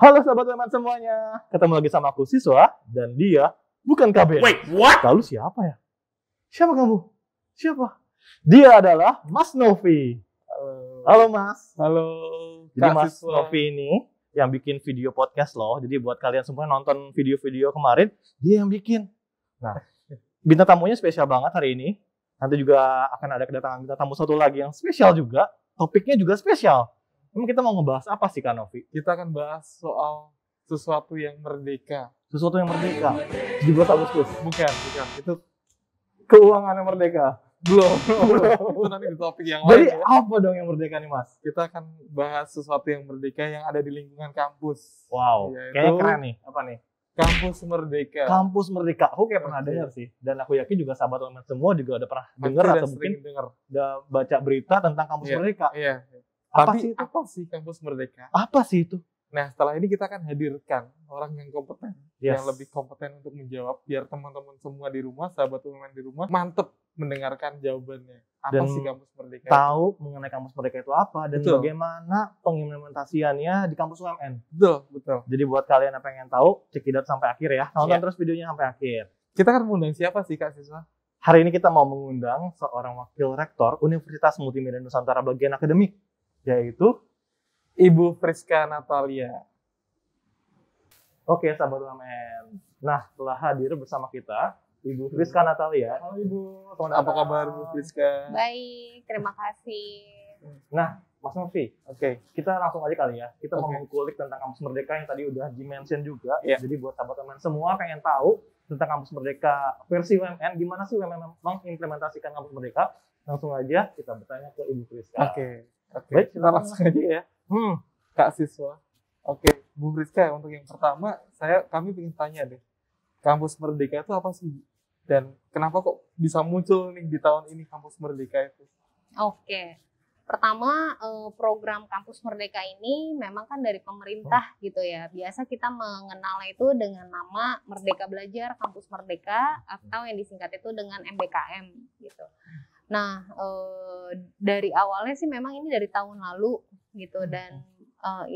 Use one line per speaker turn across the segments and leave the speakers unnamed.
Halo sahabat teman semuanya, ketemu lagi sama aku Siswa dan dia bukan KBN.
Wait, what?
Lalu siapa ya? Siapa kamu? Siapa? Dia adalah Mas Novi. Halo Mas.
Halo.
Jadi Mas Novi ini yang bikin video podcast loh. Jadi buat kalian semua yang nonton video-video kemarin, dia yang bikin. Nah, bintang tamunya spesial banget hari ini. Nanti juga akan ada kedatangan bintang tamu satu lagi yang spesial juga. Topiknya juga spesial. Emang kita mau ngebahas apa sih Kak Novi?
Kita akan bahas soal sesuatu yang merdeka.
Sesuatu yang merdeka. 17 Agustus.
Bukan. Itu
Keuangan yang merdeka.
belum. Itu nanti di topik yang
Jadi
lain ya.
apa dong yang merdeka nih Mas?
Kita akan bahas sesuatu yang merdeka yang ada di lingkungan kampus.
Wow,
Yaitu
kayaknya keren nih. Apa nih?
Kampus Merdeka.
Kampus Merdeka. Aku kayak pernah
Oke.
dengar sih. Dan aku yakin juga sahabat teman semua juga udah pernah
Pasti
dengar
udah
atau mungkin
sering dengar.
udah baca berita tentang Kampus
Iya.
Merdeka.
Iya.
Apa
Tapi
sih itu?
apa sih Kampus Merdeka?
Apa sih itu?
Nah, setelah ini kita akan hadirkan orang yang kompeten,
Yes.
yang lebih kompeten untuk menjawab, biar teman-teman semua di rumah, sahabat UMN di rumah, mantep mendengarkan jawabannya. Apa
Dan
sih Kampus Merdeka?
Tahu mengenai Kampus Merdeka itu apa dan
Betul.
bagaimana pengimplementasiannya di kampus UMN.
Betul.
Jadi buat kalian yang pengen tahu, cekidot sampai akhir ya. Nonton
Iya.
terus videonya sampai akhir.
Kita akan mengundang siapa sih Kak Siswa?
Hari ini kita mau mengundang seorang wakil rektor Universitas Multimedia Nusantara bagian akademik, yaitu
Ibu Friska Natalia.
Oke, sahabat UMN. Nah, telah hadir bersama kita Ibu Friska Natalia. Halo Ibu,
Apa kabar Bu Friska?
Baik, terima kasih.
Nah, Mas Novi,
Oke.
kita langsung aja kali ya. Kita mau
Oke.
mengulik tentang Kampus Merdeka yang tadi udah di-mention juga.
Iya.
Jadi buat sahabat UMN semua pengen tahu tentang Kampus Merdeka versi UMN, gimana sih UMN mengimplementasikan Kampus Merdeka? Langsung aja kita bertanya ke Ibu Friska.
Oke.
Baik,
Kita langsung aja ya, Kak Siswa. Oke, Bu Friska, untuk yang pertama, kami ingin tanya deh. Kampus Merdeka itu apa sih? Dan kenapa kok bisa muncul nih di tahun ini Kampus Merdeka itu?
Oke, pertama program Kampus Merdeka ini memang kan dari pemerintah gitu ya. Biasa kita mengenal itu dengan nama Merdeka Belajar Kampus Merdeka atau yang disingkat itu dengan MBKM gitu. Nah, dari awalnya sih memang ini dari tahun lalu gitu dan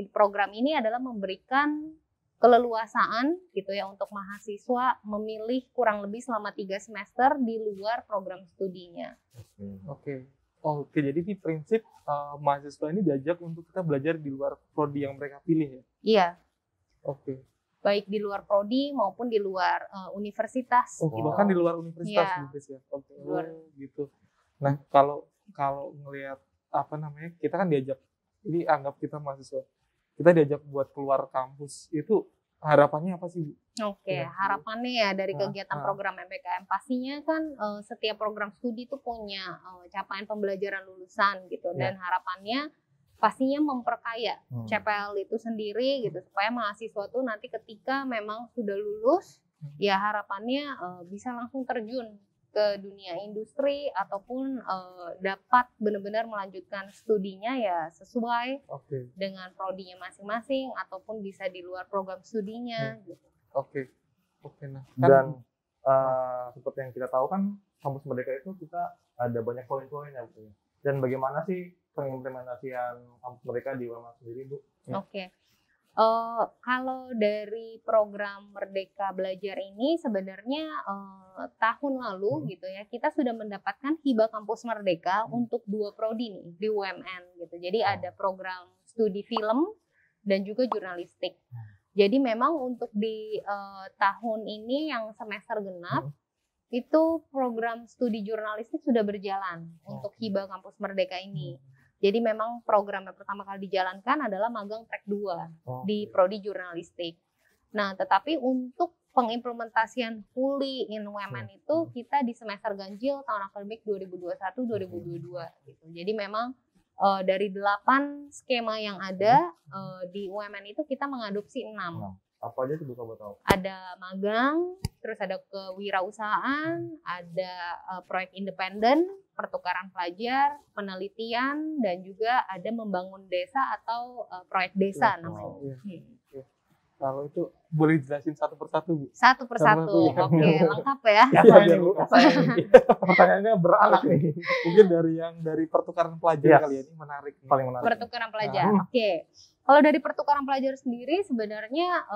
program ini adalah memberikan keleluasaan gitu ya untuk mahasiswa memilih kurang lebih selama 3 semester di luar program studinya.
Oke, jadi di prinsip mahasiswa ini diajak untuk kita belajar di luar prodi yang mereka pilih ya?
Iya,
Oke.
baik di luar prodi maupun di luar universitas.
Oh,
gitu.
bahkan di luar universitas
Iya.
Bu Friska. Oke.
Di luar.
Gitu. Nah, kalau ngelihat kita kan diajak, ini anggap kita mahasiswa, kita diajak buat keluar kampus, itu harapannya apa sih Bu?
Oke,
Iya.
harapannya ya dari
Ah,
kegiatan
ah.
program MBKM pastinya kan setiap program studi itu punya capaian pembelajaran lulusan gitu
Iya.
dan harapannya pastinya memperkaya CPL itu sendiri gitu supaya mahasiswa tuh nanti ketika memang sudah lulus ya harapannya bisa langsung terjun ke dunia industri ataupun dapat benar-benar melanjutkan studinya ya sesuai
Oke.
dengan prodinya masing-masing ataupun bisa di luar program studinya gitu.
Oke. Nah,
Dan seperti yang kita tahu kan Kampus Merdeka itu kita ada banyak poin-poinnya Bu. Dan bagaimana sih pengimplementasian Kampus Merdeka di UMN sendiri Bu?
Ya.
Oke. Kalau dari program Merdeka Belajar ini sebenarnya tahun lalu gitu ya kita sudah mendapatkan hibah Kampus Merdeka untuk 2 prodi nih di UMN gitu. Jadi ada program studi film dan juga jurnalistik. Jadi memang untuk di tahun ini yang semester genap itu program studi jurnalistik sudah berjalan untuk hibah Kampus Merdeka ini. Jadi memang program yang pertama kali dijalankan adalah magang track 2 di prodi jurnalistik. Nah, tetapi untuk pengimplementasian fully in UMN itu kita di semester ganjil tahun akademik 2021-2022 gitu. Jadi memang dari 8 skema yang ada di UMN itu kita mengadopsi 6.
Apa aja sih Bu kalau tahu?
Ada magang, terus ada kewirausahaan, ada proyek independen, pertukaran pelajar, penelitian, dan juga ada membangun desa atau proyek desa namanya.
Iya. Kalau itu boleh jelasin satu persatu Bu?
Satu persatu,
ya.
oke, lengkap ya.
Iya, Bu. Pertanyaannya beranak nih.
Mungkin dari pertukaran pelajar
Yes.
kali ya, ini menarik.
Paling menarik.
Pertukaran pelajar, oke. Kalau dari pertukaran pelajar sendiri sebenarnya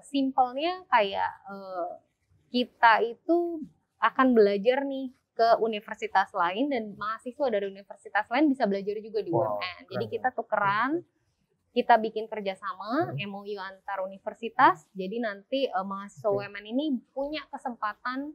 simpelnya kayak kita itu akan belajar nih ke universitas lain dan mahasiswa dari universitas lain bisa belajar juga di UMN. Jadi kita tukeran, kita bikin kerjasama MOU antar universitas. Jadi nanti mahasiswa UMN ini punya kesempatan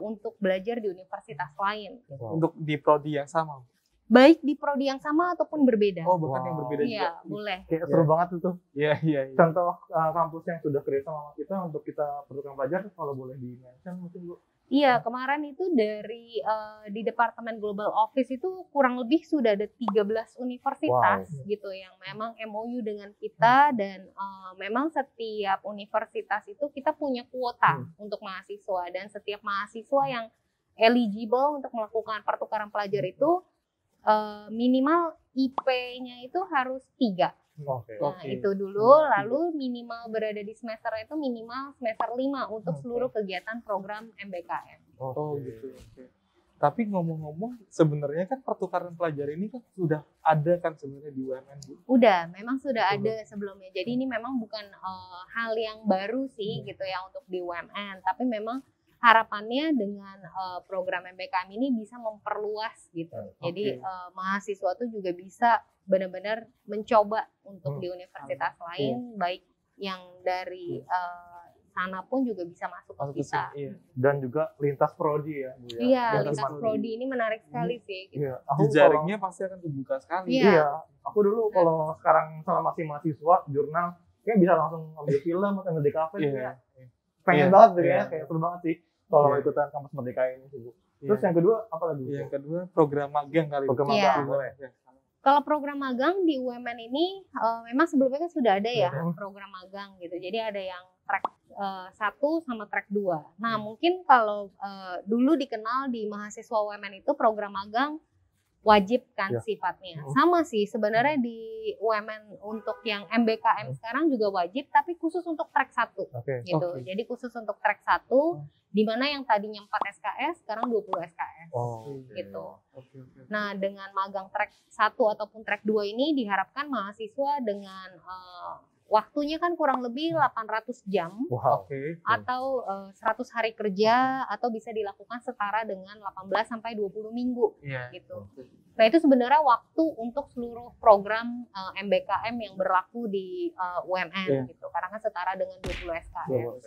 untuk belajar di universitas lain.
Untuk di prodi yang sama.
Baik di prodi yang sama ataupun berbeda.
Oh, bahkan yang berbeda juga.
Iya, boleh.
Kayak seru banget itu.
Iya.
Contoh kampus yang sudah kerja sama kita untuk kita pertukaran pelajar, kalau boleh di-mention mungkin Bu.
Iya, kemarin itu dari di Departemen Global Office itu kurang lebih sudah ada 13 universitas gitu yang memang MOU dengan kita dan memang setiap universitas itu kita punya kuota untuk mahasiswa dan setiap mahasiswa yang eligible untuk melakukan pertukaran pelajar itu minimal IP-nya itu harus 3. Nah, itu dulu, lalu minimal berada di semester itu minimal semester 5 untuk seluruh kegiatan program MBKM.
Oh, gitu. Oke. Tapi ngomong-ngomong, sebenarnya kan pertukaran pelajar ini kan sudah ada kan sebenarnya di UMN, Bu?
Udah, memang sudah ada sebelumnya. Jadi ini memang bukan hal yang baru sih gitu ya untuk di UMN, tapi memang harapannya dengan program MBKM ini bisa memperluas gitu. Jadi mahasiswa tuh juga bisa benar-benar mencoba untuk di universitas lain, baik yang dari sana pun juga bisa masuk ke kita.
Dan juga lintas prodi ya, Bu ya.
Iya, lintas prodi ini menarik sekali sih. Gitu.
Iya,
jejaringnya pasti akan terbuka sekali.
Iya, aku dulu kalau sekarang sama masih mahasiswa jurnal, kayak bisa langsung ambil film atau nge DKV ya. Pengen banget tuh ya, kayak seru banget sih kalau ikutan kampus Merdeka ini sih, Bu. Terus yang kedua apa lagi?
Yang kedua program magang kali.
Program magang.
Kalau program magang di UMN ini memang sebelumnya kan sudah ada ya program magang gitu. Jadi ada yang track 1 sama track 2. Nah, mungkin kalau dulu dikenal di mahasiswa UMN itu program magang wajib kan sifatnya. Sama sih sebenarnya di UMN untuk yang MBKM sekarang juga wajib tapi khusus untuk track 1 gitu. Jadi khusus untuk track 1 di mana yang tadinya 4 SKS sekarang 20 SKS gitu. Nah, dengan magang track 1 ataupun track 2 ini diharapkan mahasiswa dengan waktunya kan kurang lebih 800 jam atau 100 hari kerja atau bisa dilakukan setara dengan 18 sampai 20 minggu gitu. Nah, itu sebenarnya waktu untuk seluruh program MBKM yang berlaku di UMN gitu. Karena kan setara dengan 20 SKS.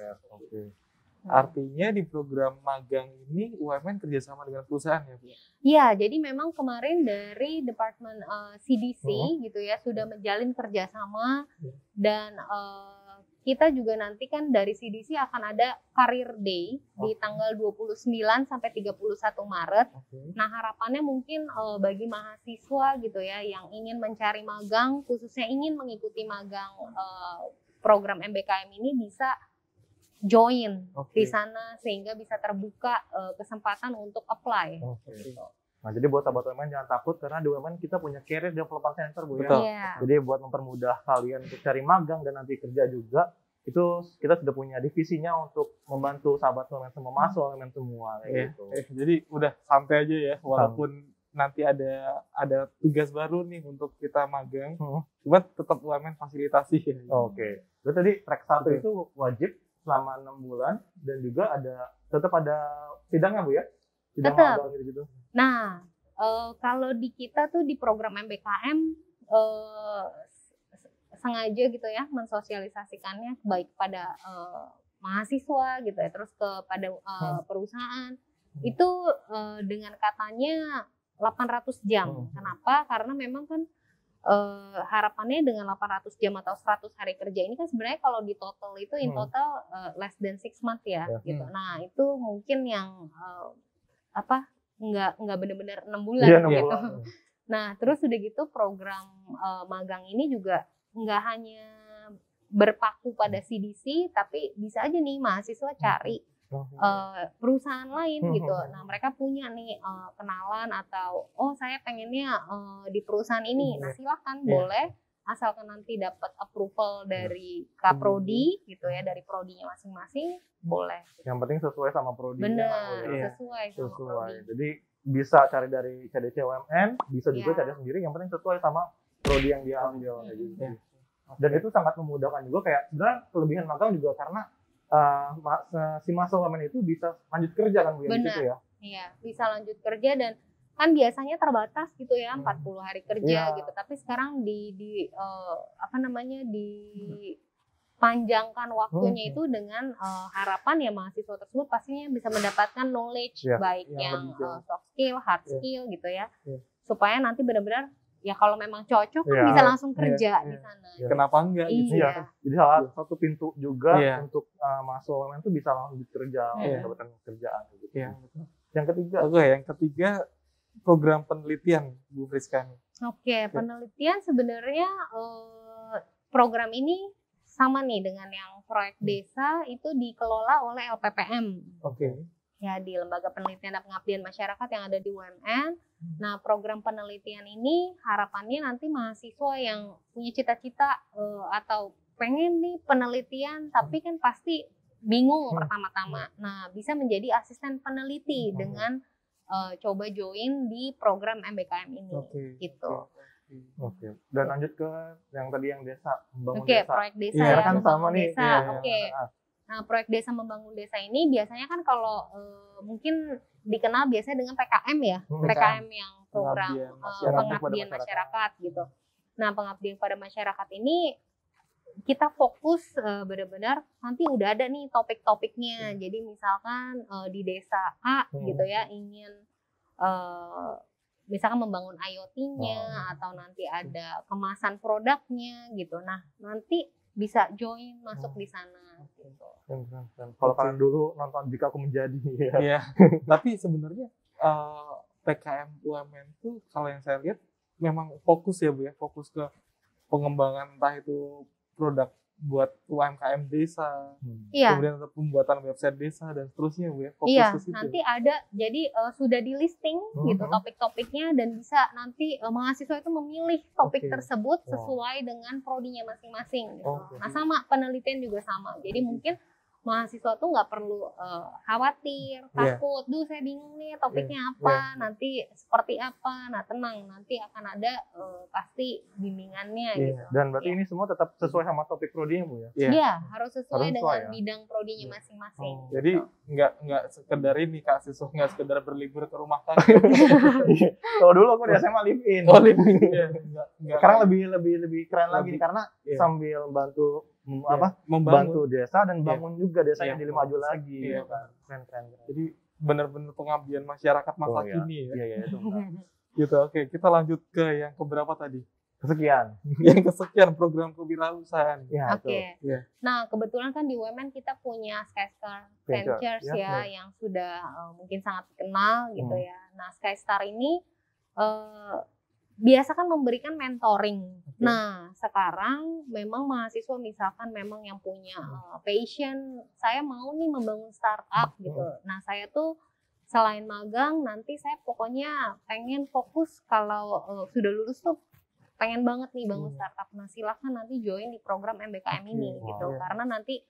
Artinya di program magang ini UMN kerjasama dengan perusahaan ya, Bu?
Iya, jadi memang kemarin dari Departemen CDC gitu ya sudah menjalin kerjasama dan kita juga nanti kan dari CDC akan ada Career Day di tanggal 29 sampai 31 Maret. Nah, harapannya mungkin bagi mahasiswa gitu ya yang ingin mencari magang, khususnya ingin mengikuti magang program MBKM ini bisa join di sana sehingga bisa terbuka kesempatan untuk apply.
Nah, jadi buat sahabat UMN jangan takut karena di UMN kita punya Career Development Center, Bu ya. Jadi buat mempermudah kalian untuk cari magang dan nanti kerja juga, itu kita sudah punya divisinya untuk membantu sahabat UMN semua masuk UMN semua kayak gitu.
Jadi udah santai aja ya, walaupun nanti ada tugas baru nih untuk kita magang, cuma tetap UMN fasilitasi ya.
Terus tadi track 1 itu wajib selama 6 bulan dan juga tetap ada sidangnya, Bu ya? Sidang magang gitu.
Nah, kalau di kita tuh di program MBKM sengaja gitu ya mensosialisasikannya baik pada mahasiswa gitu ya, terus kepada perusahaan itu dengan katanya 800 jam. Kenapa? Karena memang kan harapannya dengan 800 jam atau 100 hari kerja ini kan sebenarnya kalau di total itu in total less than 6 months ya gitu. Nah, itu mungkin yang nggak benar-benar 6 bulan gitu. Nah, terus udah gitu program magang ini juga nggak hanya berpaku pada CDC, tapi bisa aja nih mahasiswa cari perusahaan lain gitu. Nah, mereka punya nih kenalan atau saya pengennya di perusahaan ini. Nah, silahkan boleh asalkan nanti dapat approval dari Kaprodi gitu ya, dari prodinya masing-masing boleh.
Yang penting sesuai sama prodinya.
Benar, sesuai sama prodi.
Jadi bisa cari dari CDC UMN, bisa juga cari sendiri. Yang penting sesuai sama prodi yang dia ambil. Dan itu sangat memudahkan juga, kayak sebenarnya kelebihan magang juga karena si mahasiswa UMN itu bisa lanjut kerja kan Bu ya di situ ya.
Iya, bisa lanjut kerja dan kan biasanya terbatas gitu ya 40 hari kerja gitu. Tapi sekarang dipanjangkan waktunya itu dengan harapan ya mahasiswa tersebut pastinya bisa mendapatkan knowledge baik yang soft skill, hard skill gitu ya. Supaya nanti benar-benar ya kalau memang cocok kan bisa langsung kerja di sana.
Kenapa enggak gitu.
Iya.
Jadi salah satu pintu juga untuk mahasiswa UMN itu bisa langsung bekerja, mendapatkan pekerjaan gitu. Yang ketiga program penelitian Bu Friska.
Oke, penelitian sebenarnya program ini sama nih dengan yang proyek desa itu dikelola oleh LPPM. Ya, di Lembaga Penelitian dan Pengabdian Masyarakat yang ada di UMN. Nah, program penelitian ini harapannya nanti mahasiswa yang punya cita-cita atau pengen nih penelitian tapi kan pasti bingung pertama-tama. Nah, bisa menjadi asisten peneliti dengan coba join di program MBKM ini gitu.
Dan lanjut ke yang tadi yang desa, membangun
desa. Proyek desa ya,
kan sama nih.
Nah, proyek desa membangun desa ini biasanya kan kalau mungkin dikenal biasanya dengan PKM ya, PKM yang program pengabdian masyarakat gitu. Nah, pengabdian pada masyarakat ini kita fokus benar-benar nanti udah ada nih topik-topiknya. Jadi misalkan di desa A gitu ya ingin misalkan membangun IoT-nya atau nanti ada kemasan produknya gitu. Nah, nanti bisa join masuk di sana gitu.
Kalau kalian dulu nonton Jika Aku Menjadi
ya. Tapi sebenarnya PKM UMN itu kalau yang saya lihat memang fokus ya Bu ya, fokus ke pengembangan entah itu produk buat UMKM desa, kemudian untuk pembuatan website desa dan seterusnya Bu ya, fokus ke situ.
Nanti ada, jadi sudah di listing gitu topik-topiknya dan bisa nanti mahasiswa itu memilih topik tersebut sesuai dengan prodinya masing-masing gitu. Nah, sama penelitian juga sama, jadi mungkin mahasiswa tuh nggak perlu khawatir, takut, saya bingung nih topiknya apa, nanti seperti apa. Nah, tenang, nanti akan ada pasti bimbingannya gitu.
Dan berarti ini semua tetap sesuai sama topik prodinya Bu ya?
Iya, harus sesuai dengan bidang prodinya masing-masing.
Jadi nggak sekedar ini Kak siswa, nggak sekedar berlibur ke rumah tangga.
Kalau dulu aku di SMA live in. Sekarang lebih keren lagi nih karena sambil membantu desa dan bangun juga desanya jadi maju lagi. Keren.
Jadi benar-benar pengabdian masyarakat masa kini ya. Itu. Gitu. Oke, kita lanjut ke yang keberapa tadi? Yang kesekian program kewirausahaan.
Nah, kebetulan kan di UMN kita punya Skystar Ventures yang sudah mungkin sangat dikenal gitu ya. Nah, Skystar ini biasa kan memberikan mentoring. Nah, sekarang memang mahasiswa misalkan memang yang punya passion, saya mau nih membangun startup gitu. Nah, saya tuh selain magang, nanti saya pokoknya pengen fokus kalau sudah lulus tuh pengen banget nih bangun startup. Nah, silakan nanti join di program MBKM ini gitu. Karena nanti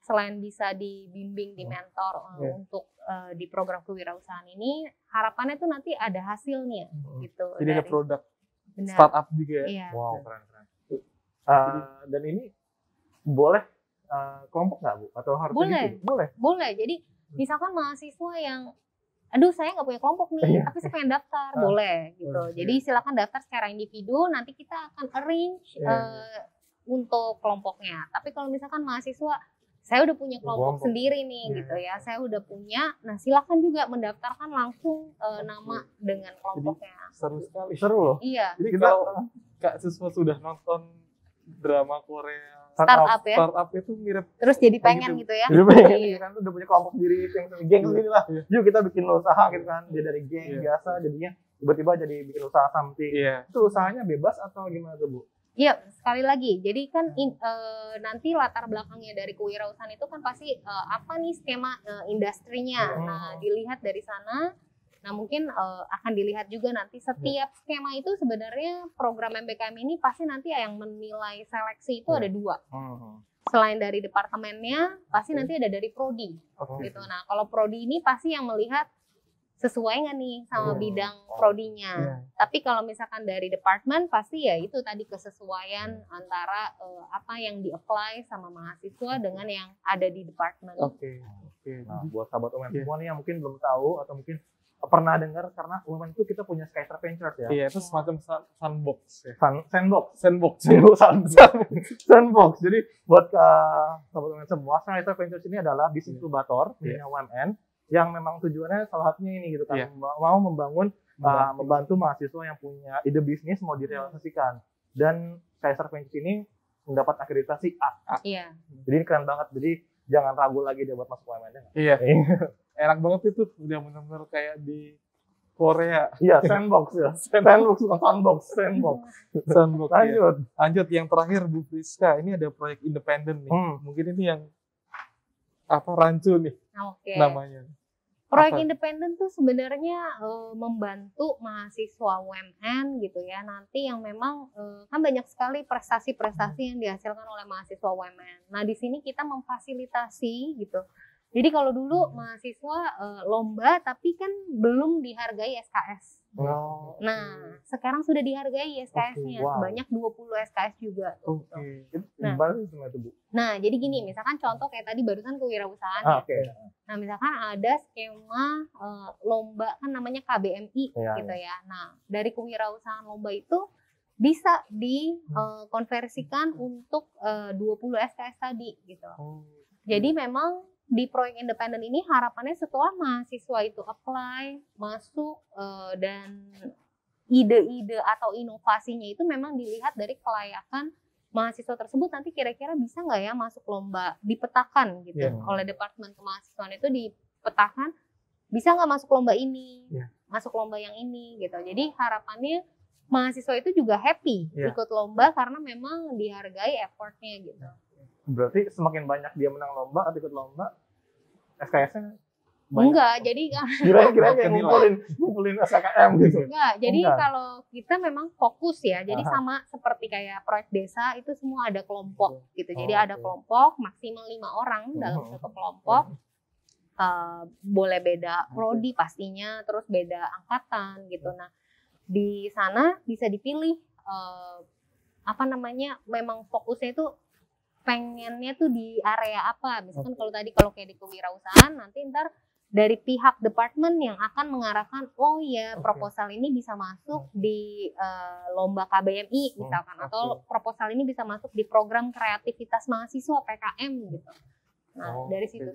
selain bisa dibimbing, di mentor untuk di program kewirausahaan ini, harapannya tuh nanti ada hasilnya gitu.
Jadi ada produk startup juga ya.
Wow, keren. Dan ini boleh kelompok nggak Bu? Atau harus
boleh? Boleh. Jadi misalkan mahasiswa yang saya nggak punya kelompok nih, tapi saya pengen daftar, boleh gitu. Jadi silakan daftar secara individu, nanti kita akan arrange untuk kelompoknya. Tapi kalau misalkan mahasiswa, saya udah punya kelompok sendiri nih gitu ya, saya udah punya, nah silakan juga mendaftarkan langsung nama dengan kelompoknya.
Seru sekali.
Seru loh.
Iya.
Jadi kalau Kak siswa sudah nonton drama Korea
startup
itu mirip,
terus jadi pengen gitu ya.
Jadi pengen kan udah punya kelompok sendiri, geng sendiri lah. Yuk kita bikin usaha gitu kan. Dia dari geng biasa jadinya tiba-tiba jadi bikin usaha something. Itu usahanya bebas atau gimana tuh Bu?
Iya, sekali lagi. Jadi kan nanti latar belakangnya dari kewirausahaan itu kan pasti apa nih skema industrinya. Nah, dilihat dari sana. Nah, mungkin akan dilihat juga nanti setiap skema itu sebenarnya program MBKM ini pasti nanti yang menilai seleksi itu ada 2. Selain dari departemennya, pasti nanti ada dari prodi. Gitu. Nah, kalau prodi ini pasti yang melihat sesuai nggak nih sama
Iya.
bidang prodinya.
Iya.
Tapi kalau misalkan dari departemen pasti ya itu tadi kesesuaian antara apa yang di-apply sama mahasiswa dengan yang ada di departemen.
Oke.
Nah, buat sahabat UMN
Iya.
semua nih yang mungkin belum tahu atau mungkin pernah dengar, karena UMN itu kita punya Skyter Ventures ya.
Iya, itu semacam sandbox ya.
Sandbox.
Sandbox.
Sandbox. Jadi buat sahabat UMN semua, Skyter Ventures ini adalah bisnis inkubator punya UMN yang memang tujuannya salah satunya ini gitu kan,
Iya.
mau membantu mahasiswa yang punya ide bisnis mau direalisasikan. Dan Skyter Ventures ini mendapat akreditasi A.
Iya.
Jadi ini keren banget. Jadi jangan ragu lagi dia buat masuk UMN-nya.
Iya. Enak banget itu, udah benar-benar kayak di Korea.
Iya, sandbox ya. Sandbox bukan sandbox, sandbox.
Sandbox. Ya.
Lanjut.
Lanjut yang terakhir Bu Priska, ini ada proyek independen nih. Mungkin ini yang rancu nih
Oke.
namanya.
Proyek
Apa?
independen tuh sebenarnya membantu mahasiswa UMN gitu ya. Nanti yang memang kan banyak sekali prestasi-prestasi yang dihasilkan oleh mahasiswa UMN. Nah, di sini kita memfasilitasi gitu. Jadi kalau dulu mahasiswa lomba tapi kan belum dihargai SKS.
Oh,
Nah, sekarang sudah dihargai SKS-nya.
Oke, wow.
Sebanyak 20 SKS juga.
Oke.
itu
Nah.
gimana sih semua itu, Bu?
Nah, jadi gini, misalkan contoh kayak tadi barusan kewirausahaan ya.
Oke.
Nah, misalkan ada skema lomba kan namanya KBMI
Iya,
gitu ya. Nah, dari kewirausahaan lomba itu bisa dikonversikan untuk 20 SKS tadi gitu.
Oh.
Jadi memang di proyek independen ini harapannya setelah mahasiswa itu apply, masuk dan ide-ide atau inovasinya itu memang dilihat dari kelayakan mahasiswa tersebut, nanti kira-kira bisa nggak ya masuk lomba, dipetakan gitu oleh Departemen Kemahasiswaan, itu dipetakan bisa nggak masuk lomba ini, masuk lomba yang ini gitu. Jadi harapannya mahasiswa itu juga happy ikut lomba karena memang dihargai effortnya gitu.
Berarti semakin banyak dia menang lomba atau ikut lomba, SKS-nya banyak.
Enggak, jadi
Kira-kira kayak ngumpulin SKM gitu.
enggak, jadi
Enggak.
kalau kita memang fokus ya, jadi sama seperti kayak proyek desa itu semua ada kelompok gitu. Jadi ada kelompok maksimal 5 orang dalam satu kelompok. Boleh beda prodi pastinya, terus beda angkatan gitu. Nah, di sana bisa dipilih memang fokusnya itu pengennya tuh di area apa. Misalkan kalau kayak di kewirausahaan, nanti ntar dari pihak departemen yang akan mengarahkan, oh ya proposal ini bisa masuk di lomba KBMI misalkan, atau proposal ini bisa masuk di program kreativitas mahasiswa PKM gitu. Nah, dari situ.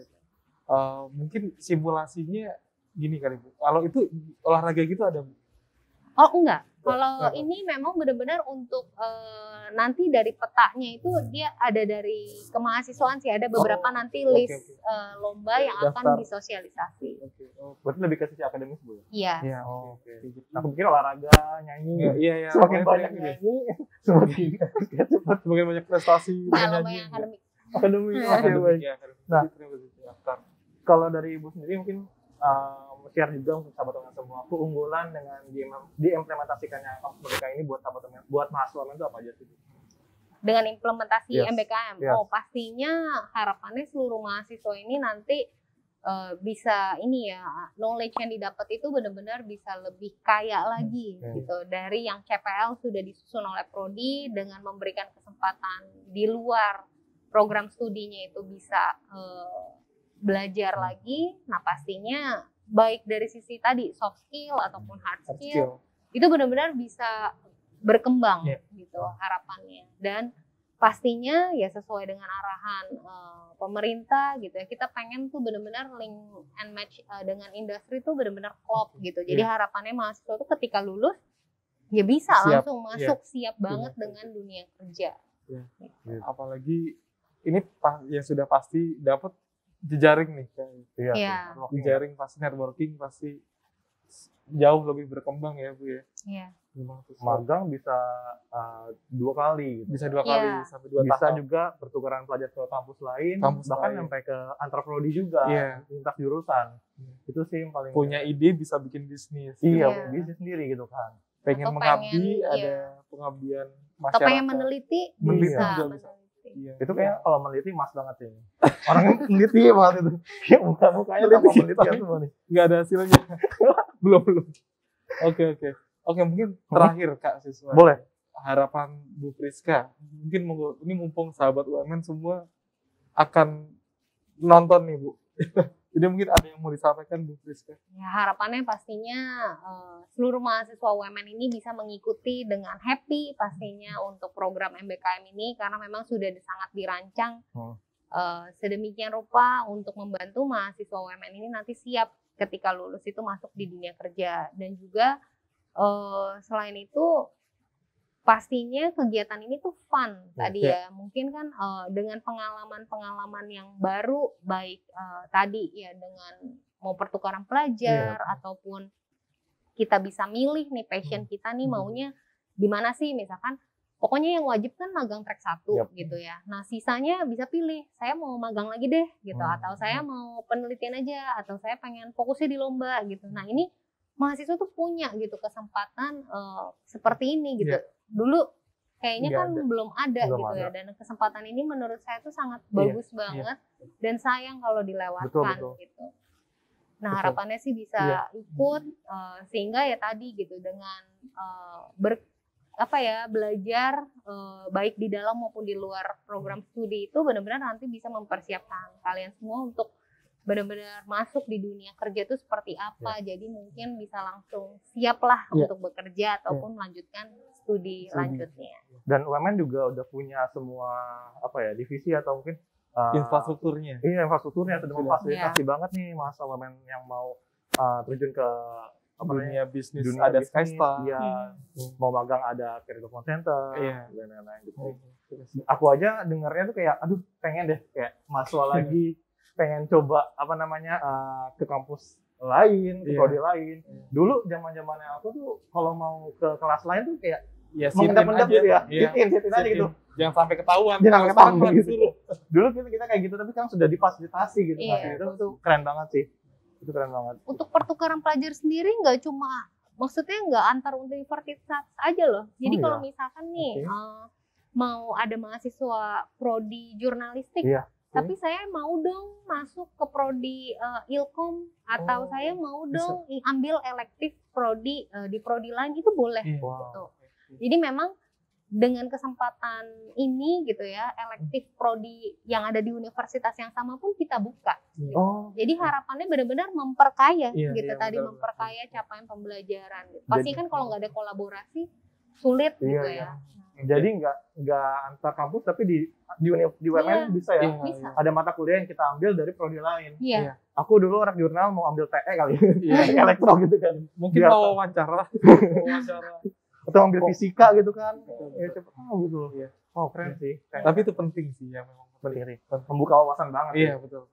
Mungkin simulasinya gini kali Bu. Kalau itu olahraga gitu ada Bu?
Oh enggak, kalau ini memang benar-benar untuk nanti dari petanya itu dia ada dari kemahasiswaan sih, ada beberapa nanti list lomba yang akan disosialisasi.
Berarti lebih ke sisi akademis, Bu?
Iya.
Iya.
Oke. Nah, aku pikir olahraga, nyanyi.
Iya.
Semakin banyak nyanyi,
semakin banyak prestasi.
Nah, lomba yang akademik.
Akademi. Oke, baik. Nah, kalau dari Ibu sendiri mungkin share juga untuk sahabat teman semua, keunggulan dengan diimplementasikannya kampus merdeka ini buat sahabat teman, buat mahasiswa itu apa aja sih?
Dengan implementasi MBKM,
Yes.
pastinya harapannya seluruh mahasiswa ini nanti bisa knowledge yang didapat itu benar-benar bisa lebih kaya lagi gitu, dari yang CPL sudah disusun oleh prodi dengan memberikan kesempatan di luar program studinya itu bisa belajar lagi. Nah, pastinya baik dari sisi tadi soft skill ataupun hard skill itu benar-benar bisa berkembang gitu harapannya. Dan pastinya ya sesuai dengan arahan pemerintah gitu ya, kita pengen tuh benar-benar link and match dengan industri tuh benar-benar klop gitu. Jadi harapannya mahasiswa tuh ketika lulus ya bisa langsung masuk siap banget dengan dunia kerja.
Gitu. Apalagi ini yang sudah pasti dapat jejaring nih kan.
Iya.
Jejaring pasti, networking pasti jauh lebih berkembang ya Bu ya.
Iya.
Magang bisa 2 kali gitu.
Bisa 2 kali sampai 2
bisa
tahap.
juga pertukaran pelajar ke kampus lain, bahkan sampai ke antar prodi juga, lintas jurusan. Itu sih yang paling
punya ide bisa bikin bisnis.
Iya, bisnis sendiri gitu kan.
Pengen mengabdi, ada pengabdian masyarakat.
Atau pengen meneliti, bisa meneliti.
Iya.
Itu kayak kalau meneliti mas banget sih. Orangnya meneliti banget itu. Kayak mukanya tanpa penelitian semua nih.
Nggak ada hasilnya. belum. Oke, mungkin terakhir Kak Siswa.
Boleh.
Harapan Bu Priska. Mungkin ini mumpung sahabat UMN semua akan nonton nih Bu. Jadi mungkin ada yang mau disampaikan Bu Priska.
Ya, harapannya pastinya seluruh mahasiswa UMN ini bisa mengikuti dengan happy pastinya untuk program MBKM ini karena memang sudah sangat dirancang sedemikian rupa untuk membantu mahasiswa UMN ini nanti siap ketika lulus itu masuk di dunia kerja. Dan juga selain itu pastinya kegiatan ini tuh fun tadi ya. Mungkin kan dengan pengalaman-pengalaman yang baru baik tadi ya dengan mau pertukaran pelajar ataupun kita bisa milih nih passion kita nih maunya di mana sih, misalkan pokoknya yang wajib kan magang track 1 gitu ya. Nah, sisanya bisa pilih, saya mau magang lagi deh gitu atau saya mau penelitian aja atau saya pengen fokusnya di lomba gitu. Nah, ini mahasiswa tuh punya gitu kesempatan seperti ini gitu. Dulu kayaknya kan belum ada gitu ya, dan kesempatan ini menurut saya tuh sangat bagus banget dan sayang kalau dilewatkan gitu. Nah, harapannya sih bisa ikut sehingga ya tadi gitu dengan belajar baik di dalam maupun di luar program studi itu benar-benar nanti bisa mempersiapkan kalian semua untuk benar-benar masuk di dunia kerja itu seperti apa. Jadi mungkin bisa langsung siaplah untuk bekerja ataupun melanjutkan studi lanjutnya.
Dan UMN juga udah punya semua divisi atau mungkin
infrastrukturnya.
Iya, infrastrukturnya sudah memfasilitasi banget nih mahasiswa UMN yang mau terjun ke
dunia bisnis, ada Skystar.
Mau magang ada Career Development Center dan lain-lain gitu. Aku aja dengarnya tuh kayak aduh pengen deh kayak mahasiswa lagi pengen coba ke kampus lain, ke prodi lain. Dulu zaman-zamannya aku tuh kalau mau ke kelas lain tuh kayak mendap-mendap gitu ya. Sitin aja gitu.
Jangan sampai ketahuan.
Jangan ketahuan gitu. Dulu kita kayak gitu tapi sekarang sudah difasilitasi gitu. Itu keren banget sih. Itu keren banget.
Untuk pertukaran pelajar sendiri nggak cuma maksudnya nggak antar universitas aja loh. Jadi kalau misalkan nih mau ada mahasiswa prodi jurnalistik tapi saya mau dong masuk ke prodi Ilkom atau saya mau dong ambil elektif prodi di prodi lain itu boleh gitu. Jadi memang dengan kesempatan ini gitu ya elektif prodi yang ada di universitas yang sama pun kita buka. Gitu. Jadi harapannya benar-benar memperkaya gitu tadi memperkaya capaian pembelajaran. Gitu. Pasti kan kalau nggak ada kolaborasi sulit gitu ya.
Jadi nggak antar kampus tapi di UMN bisa ya.
Bisa.
Ada mata kuliah yang kita ambil dari prodi lain. Aku dulu anak jurnal mau ambil TE kali. Elektro gitu kan.
Mungkin mau wawancara.
Atau ambil fisika gitu kan. Cepet gitu. Keren sih.
Tapi itu penting sih ya memang
penting. Membuka wawasan banget.
Iya, betul.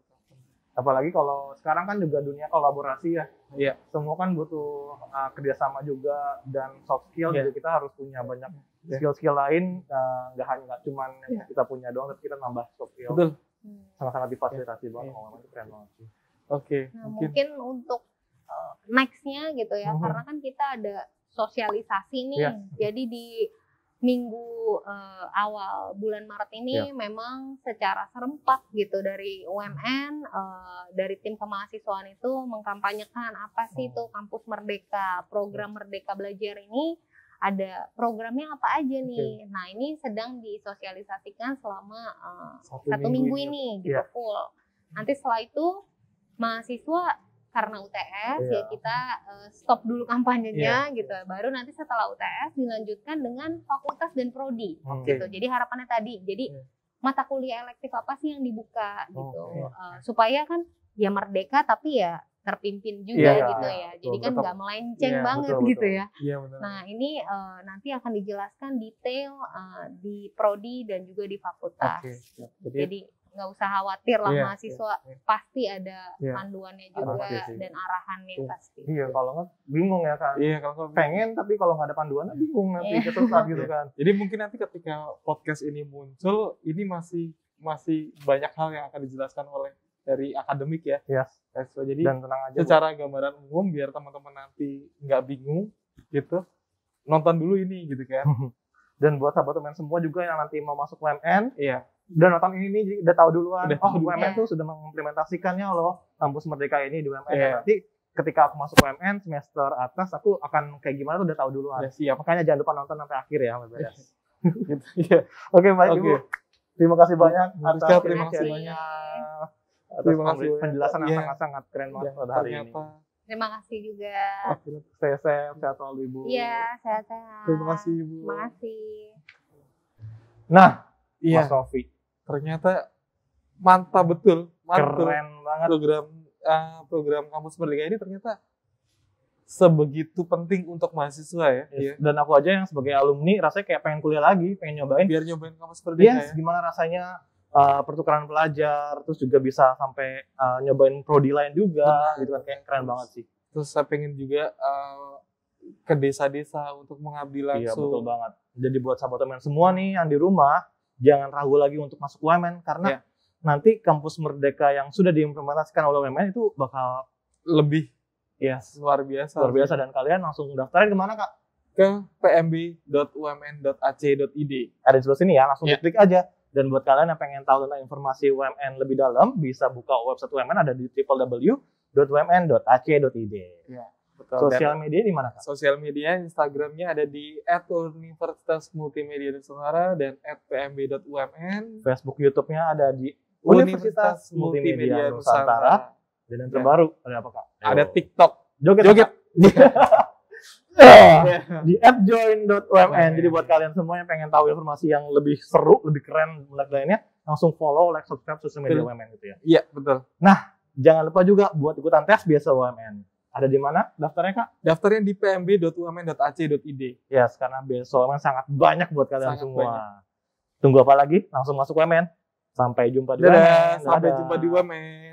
Apalagi kalau sekarang kan juga dunia kolaborasi ya.
Iya.
Semua kan butuh kerjasama juga dan soft skill. Jadi kita harus punya banyak skill-skill lain, nggak cuma yang kita punya doang, tapi kita nambah soft skill.
Betul.
Sangat-sangat difasilitasi banget. Itu keren banget sih.
Oke.
Nah, mungkin untuk next-nya gitu ya, karena kan kita ada sosialisasi nih. Jadi di minggu awal bulan Maret ini memang secara serempak gitu dari UMN, dari tim kemahasiswaan itu mengkampanyekan apa sih itu Kampus Merdeka, program Merdeka Belajar ini ada programnya apa aja nih. Nah ini sedang disosialisasikan selama satu minggu ini gitu full. Nanti setelah itu mahasiswa karena UTS ya kita stop dulu kampanyenya gitu. Baru nanti setelah UTS dilanjutkan dengan fakultas dan prodi gitu. Jadi harapannya tadi, jadi mata kuliah elektif apa sih yang dibuka gitu. Supaya kan ya merdeka tapi ya terpimpin juga gitu ya. Jadi kan nggak melenceng banget gitu ya. Nah ini nanti akan dijelaskan detail di prodi dan juga di fakultas. Jadi nggak usah khawatir lah mahasiswa pasti ada panduannya juga dan arahannya pasti.
Iya kalau nggak bingung ya kan.
Iya kalau
pengen tapi kalau nggak ada panduannya bingung nanti kesulitan gitu kan.
Jadi mungkin nanti ketika podcast ini muncul ini masih banyak hal yang akan dijelaskan oleh dari akademik ya. Jadi
dan tenang aja.
Secara gambaran umum biar teman-teman nanti nggak bingung gitu nonton dulu ini gitu kan.
Dan buat sahabat UMN semua juga yang nanti mau masuk UMN, udah nonton ini nih, jadi udah tahu duluan.
Udah tahu
UMN
duluan.
tuh sudah mengimplementasikannya loh kampus Merdeka ini di UMN.
Iya.
Nanti ketika aku masuk UMN semester atas, aku akan kayak gimana tuh udah tahu duluan.
Udah siap.
Makanya jangan lupa nonton sampai akhir ya, Mbak Beres.
Gitu. Iya.
Oke, baik
Oke.
Ibu. Terima kasih banyak
Bu Rizka,
atas
terima kasih
sharingnya, atas
Terima kasih banyak.
penjelasan yang
Iya.
sangat-sangat keren banget
Ya,
pada hari ini.
ternyata.
Terima kasih juga.
Sehat sehat selalu Ibu.
Iya, sehat-sehat.
Terima kasih Ibu.
Terima kasih.
Nah,
Iya.
Mas Rofi,
Ternyata mantap betul. Mantul.
keren banget.
Program Kampus Merdeka ini ternyata sebegitu penting untuk mahasiswa ya. Iya.
Dan aku aja yang sebagai alumni rasanya kayak pengen kuliah lagi, pengen nyobain.
Biar nyobain Kampus Merdeka
Yes,
ya.
gimana rasanya pertukaran pelajar, terus juga bisa sampai nyobain prodi lain juga,
Benar.
gitu kan, kayak keren banget sih.
Terus saya pengen juga ke desa-desa untuk mengabdi
Iya, betul
langsung.
banget. Jadi buat sahabat teman semua nih yang di rumah, jangan ragu lagi untuk masuk UMN karena
Iya.
nanti kampus Merdeka yang sudah diimplementasikan oleh UMN itu bakal
Lebih
yes,
luar biasa.
luar biasa, dan kalian langsung daftarin kemana Kak?
Ke pmb.umn.ac.id.
Ada di sebelah sini ya, langsung
Iya.
diklik aja. Dan buat kalian yang pengen tahu tentang informasi UMN lebih dalam, bisa buka website UMN ada di www.umn.ac.id.
Betul.
Sosial media di mana Kak?
Sosial media, Instagramnya ada di @universitas-multimedia Nusantara dan @pmb.umn.
Facebook, YouTube-nya ada di Universitas Multimedia Nusantara. Dan yang terbaru ada apa Kak?
Ada
Ayo.
TikTok.
Joget.
Joget.
Di @join.umn. Jadi buat kalian semua yang pengen tahu informasi yang lebih seru, lebih keren lainnya, langsung follow, like, subscribe sosial media
Betul.
UMN gitu ya.
Iya, betul.
Jangan lupa juga buat ikutan tes biasa UMN. Ada di mana daftarnya Kak?
Daftarnya di pmb.umn.ac.id.
Yes, karena beasiswa UMN sangat banyak buat kalian
Sangat
semua.
banyak.
Tunggu apa lagi? Langsung masuk UMN. Sampai jumpa di
Dadah,
UMN.
sampai
Dadah.
jumpa di UMN.